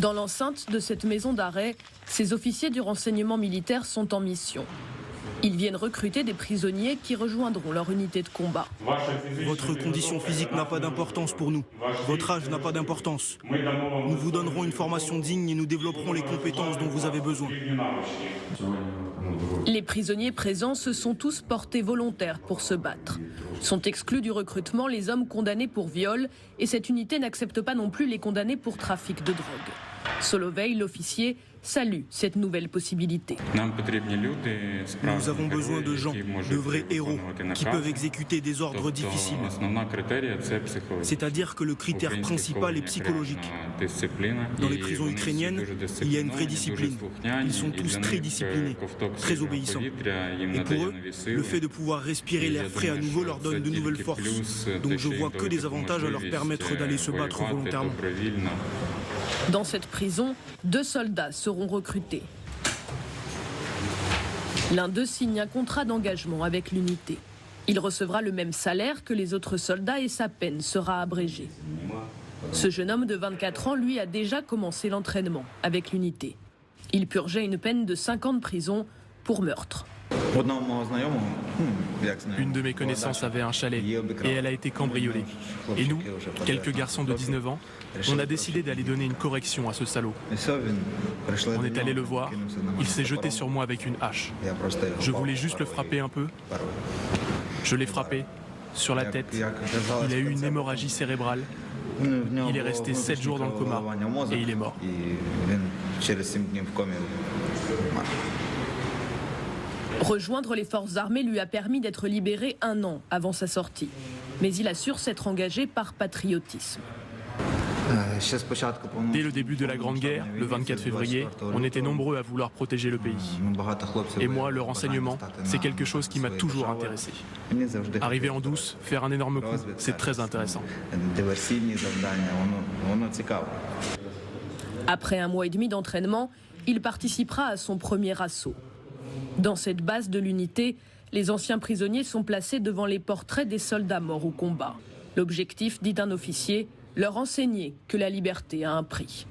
Dans l'enceinte de cette maison d'arrêt, ces officiers du renseignement militaire sont en mission. Ils viennent recruter des prisonniers qui rejoindront leur unité de combat. Votre condition physique n'a pas d'importance pour nous. Votre âge n'a pas d'importance. Nous vous donnerons une formation digne et nous développerons les compétences dont vous avez besoin. Les prisonniers présents se sont tous portés volontaires pour se battre. Sont exclus du recrutement les hommes condamnés pour viol et cette unité n'accepte pas non plus les condamnés pour trafic de drogue. Solovey, l'officier, salue cette nouvelle possibilité. Nous avons besoin de gens, de vrais héros, qui peuvent exécuter des ordres difficiles. C'est-à-dire que le critère principal est psychologique. Dans les prisons ukrainiennes, il y a une vraie discipline. Ils sont tous très disciplinés, très obéissants. Et pour eux, le fait de pouvoir respirer l'air frais à nouveau leur donne de nouvelles forces. Donc je vois que des avantages à leur permettre d'aller se battre volontairement. Dans cette prison, 2 soldats seront recrutés. L'un d'eux signe un contrat d'engagement avec l'unité. Il recevra le même salaire que les autres soldats et sa peine sera abrégée. Ce jeune homme de 24 ans, lui, a déjà commencé l'entraînement avec l'unité. Il purgeait une peine de 5 ans de prison pour meurtre. Une de mes connaissances avait un chalet et elle a été cambriolée. Et nous, quelques garçons de 19 ans, on a décidé d'aller donner une correction à ce salaud. On est allé le voir, il s'est jeté sur moi avec une hache. Je voulais juste le frapper un peu. Je l'ai frappé sur la tête. Il a eu une hémorragie cérébrale. Il est resté 7 jours dans le coma et il est mort. Rejoindre les forces armées lui a permis d'être libéré 1 an avant sa sortie. Mais il assure s'être engagé par patriotisme. Dès le début de la Grande Guerre, le 24 février, on était nombreux à vouloir protéger le pays. Et moi, le renseignement, c'est quelque chose qui m'a toujours intéressé. Arriver en douce, faire un énorme coup, c'est très intéressant. Après 1 mois et demi d'entraînement, il participera à son premier assaut. Dans cette base de l'unité, les anciens prisonniers sont placés devant les portraits des soldats morts au combat. L'objectif, dit un officier, leur enseigner que la liberté a un prix.